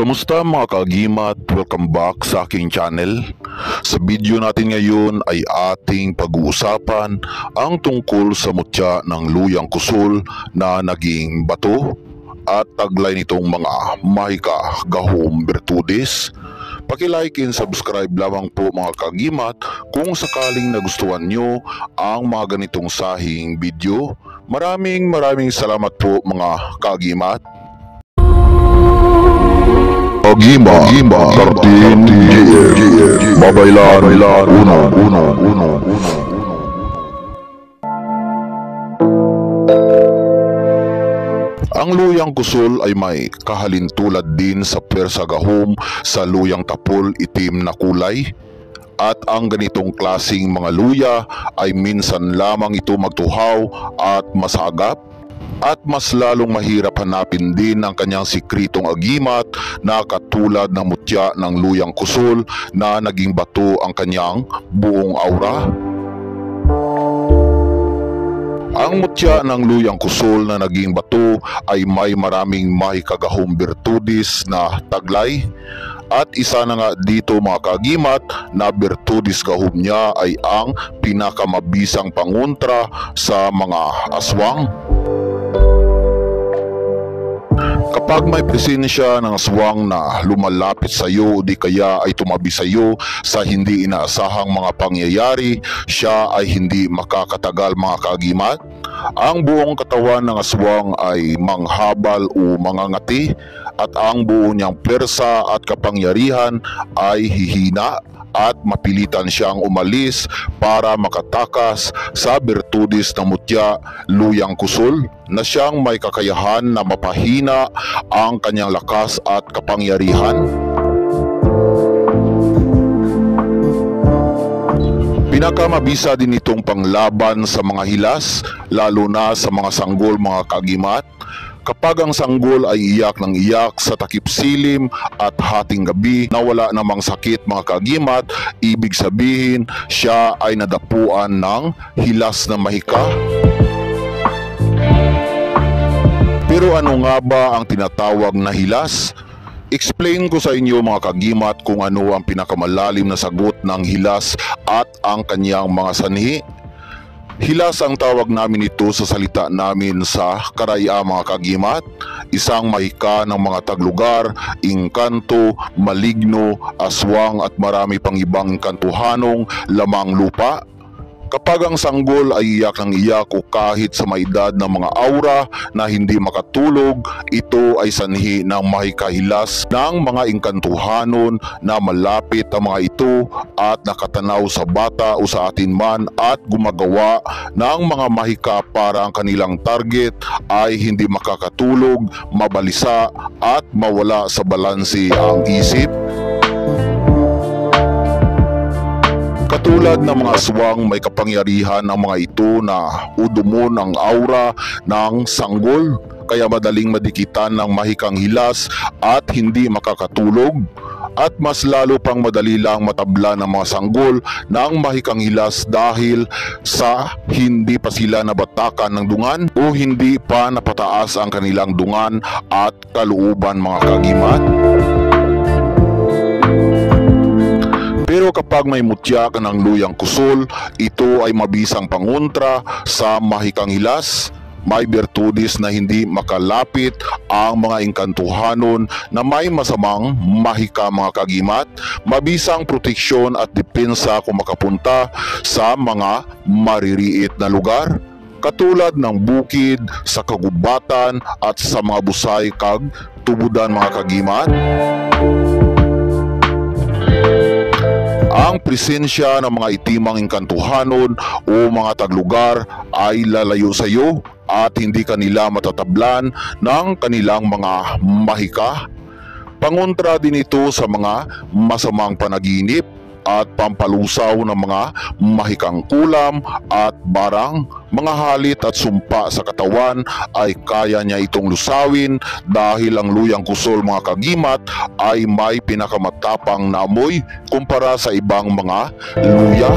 Kamusta mga kagimat? Welcome back sa aking channel. Sa video natin ngayon ay ating pag-uusapan ang tungkol sa mutya ng luyang kusol na naging bato at taglay nitong mga mahika gahom bertudes. Paki-like and subscribe lamang po mga kagimat kung sakaling nagustuhan nyo ang mga ganitong sahing video. Maraming salamat po mga kagimat. Kagimat 13 years Babaylan uno. Ang luyang kusol ay may kahalintulad din sa pwersa gahom sa luyang tapol itim na kulay. At ang ganitong klasing mga luya ay minsan lamang ito magtuhaw at masagap. At mas lalong mahirap hanapin din ang kanyang sikritong agimat na katulad ng mutya ng luyang kusol na naging bato ang kanyang buong aura. Ang mutya ng luyang kusol na naging bato ay may maraming mahikagahong bertudes na taglay. At isa na nga dito mga kagimat na bertudes gahom niya ay ang pinakamabisang pangontra sa mga aswang. Kapag may presensya ng aswang na lumalapit sa iyo o di kaya ay tumabi sa iyo sa hindi inaasahang mga pangyayari, siya ay hindi makakatagal mga kagimat. Ang buong katawan ng aswang ay manghabal o mangangati at ang buo niyang pwersa at kapangyarihan ay hihina at mapilitan siyang umalis para makatakas sa bertudes ng mutya luyang kusol na siyang may kakayahan na mapahina ang kanyang lakas at kapangyarihan. Pinakamabisa din itong panglaban sa mga hilas, lalo na sa mga sanggol mga kagimat. Kapag ang sanggol ay iyak ng iyak sa takip silim at hating gabi na wala namang sakit mga kagimat, ibig sabihin siya ay nadapuan ng hilas na mahika. Pero ano nga ba ang tinatawag na hilas? Explain ko sa inyo mga kagimat kung ano ang pinakamalalim na sagot ng hilas at ang kanyang mga sanhi. Hilas ang tawag namin ito sa salita namin sa Karaya mga kagimat, isang mahika ng mga taglugar, engkanto, maligno, aswang at marami pang ibang engkantuhanong lamang lupa. Kapag ang sanggol ay iyak ng iyak o kahit sa may edad ng mga aura na hindi makatulog, ito ay sanhi ng mahikahilas ng mga engkantuhanon na malapit ang mga ito at nakatanaw sa bata o sa atin man at gumagawa ng mga mahika para ang kanilang target ay hindi makakatulog, mabalisa at mawala sa balanse ang isip. Katulad ng mga aswang, may kapangyarihan ng mga ito na udumon ang aura ng sanggol, kaya madaling madikitan ng mahikang hilas at hindi makakatulog. At mas lalo pang madali lang matabla ng mga sanggol ng mahikang hilas dahil sa hindi pa sila nabatakan ng dungan o hindi pa napataas ang kanilang dungan at kalooban mga kagimat. Pero kapag may mutya ka ng luyang kusol, ito ay mabisang pangontra sa mahikang hilas. May bertudes na hindi makalapit ang mga engkantuhanon na may masamang mahika mga kagimat. Mabisang proteksyon at depensa kung makapunta sa mga maririit na lugar. Katulad ng bukid, sa kagubatan at sa mga busay kag tubudan mga kagimat. Ang presensya ng mga itimang engkantuhanon o mga taglugar ay lalayo sa iyo at hindi kanila matatablan ng kanilang mga mahika. Pangontra din ito sa mga masamang panaginip at pampalusaw ng mga mahikang kulam at barang. Mga halit at sumpa sa katawan ay kaya niya itong lusawin dahil ang luyang kusol mga kagimat ay may pinakamatapang na amoy kumpara sa ibang mga luya.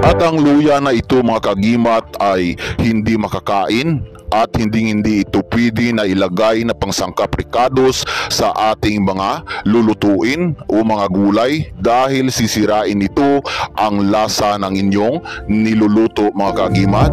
At ang luya na ito mga kagimat ay hindi makakain at hindi ito pwede na ilagay na pangsangkap ricados sa ating mga lulutuin o mga gulay dahil sisirain ito ang lasa ng inyong niluluto mga kaagimat.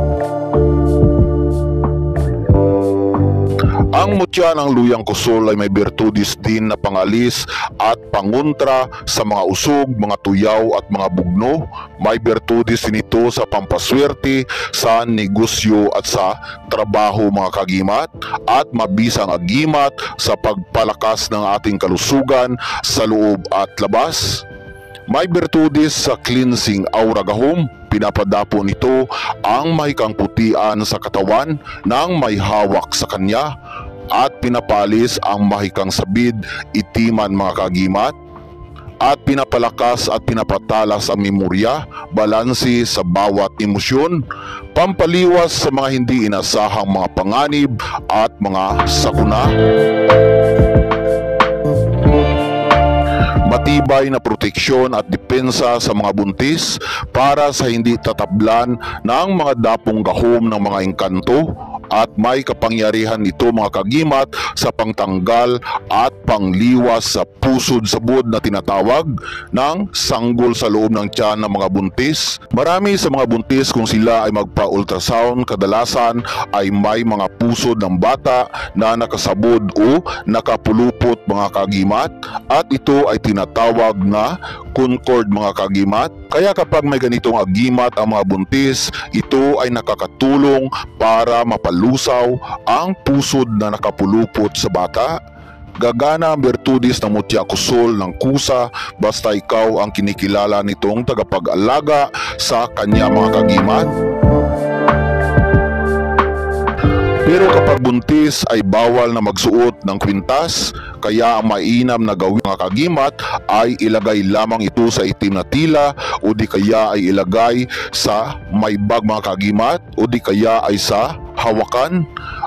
Ang mutya ng luyang kusol ay may bertudis din na pangalis at pangontra sa mga usog, mga tuyaw at mga bugno. May bertudis din ito sa pampaswerte, sa negosyo at sa trabaho mga kagimat, at mabisang agimat sa pagpalakas ng ating kalusugan sa loob at labas. May bertudis sa cleansing aura gahom. Pinapadapo nito ang mahikang putian sa katawan ng may hawak sa kanya at pinapalis ang mahikang sabid, itiman mga kagimat, at pinapalakas at pinapatalas ang memorya, balanse sa bawat emosyon, pampaliwas sa mga hindi inasahang mga panganib at mga sakuna. Matibay na proteksyon at depensa sa mga buntis para sa hindi tatablan ng mga dapong gahom ng mga engkanto, at may kapangyarihan ito mga kagimat sa pangtanggal at pangliwas sa pusod sabod na tinatawag ng sanggol sa loob ng tiyan ng mga buntis. Marami sa mga buntis kung sila ay magpa-ultrasound kadalasan ay may mga pusod ng bata na nakasabod o nakapulupot mga kagimat, at ito ay tinatawag na concord mga kagimat. Kaya kapag may ganitong agimat ang mga buntis, ito ay nakakatulong para mapalusaw ang pusod na nakapulupot sa bata. Gagana ang bertudis ng mutya kusol ng kusa basta ikaw ang kinikilala nitong tagapag-alaga sa kanya mga kagimat. Pero kapag buntis ay bawal na magsuot ng kwintas, kaya ang mainam na gawin mga kagimat ay ilagay lamang ito sa itim na tila o di kaya ay ilagay sa may bag mga kagimat o di kaya ay sa hawakan.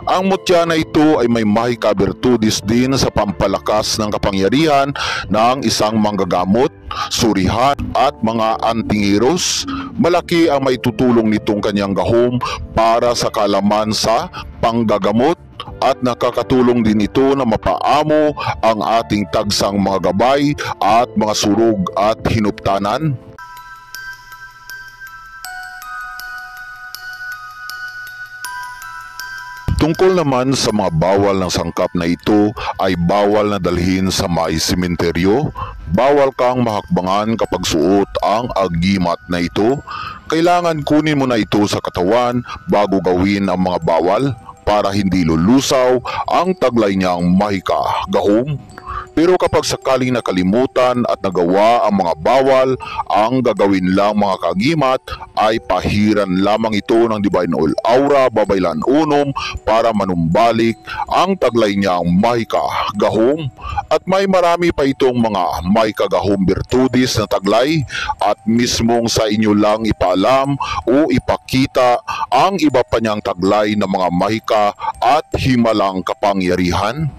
Ang mutya na ito ay may mahika bertudis din sa pampalakas ng kapangyarihan ng isang manggagamot, surihan at mga antingiros. Malaki ang maitutulong nitong kanyang gahom para sa kalaman sa panggagamot, at nakakatulong din ito na mapaamo ang ating tagsang mga gabay at mga surog at hinuptanan. Tungkol naman sa mga bawal ng sangkap na ito ay bawal na dalhin sa may sementeryo. Bawal kang mahakbangan kapag suot ang agimat na ito. Kailangan kunin mo na ito sa katawan bago gawin ang mga bawal para hindi lulusaw ang taglay niyang mahika gahom. Pero kapag sakaling nakalimutan at nagawa ang mga bawal, ang gagawin lang mga kagimat ay pahiran lamang ito ng divine oil aura babaylan unom para manumbalik ang taglay niyang mahika gahom. At may marami pa itong mga mahika gahom bertudis na taglay, at mismong sa inyo lang ipaalam o ipakita ang iba pa niyang taglay ng mga mahika at himalang kapangyarihan.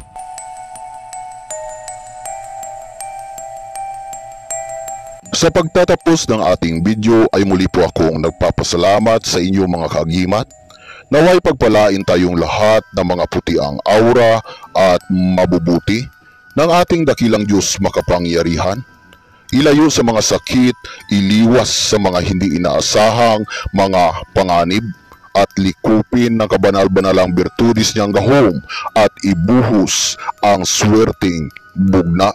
Sa pagtatapos ng ating video ay muli po akong nagpapasalamat sa inyong mga kagimat. Naway pagpalain tayong lahat ng mga putiang aura at mabubuti ng ating dakilang Diyos makapangyarihan. Ilayo sa mga sakit, iliwas sa mga hindi inaasahang mga panganib, at likupin ng kabanal-banalang bertudis niyang gahom at ibuhos ang swerteng bugna.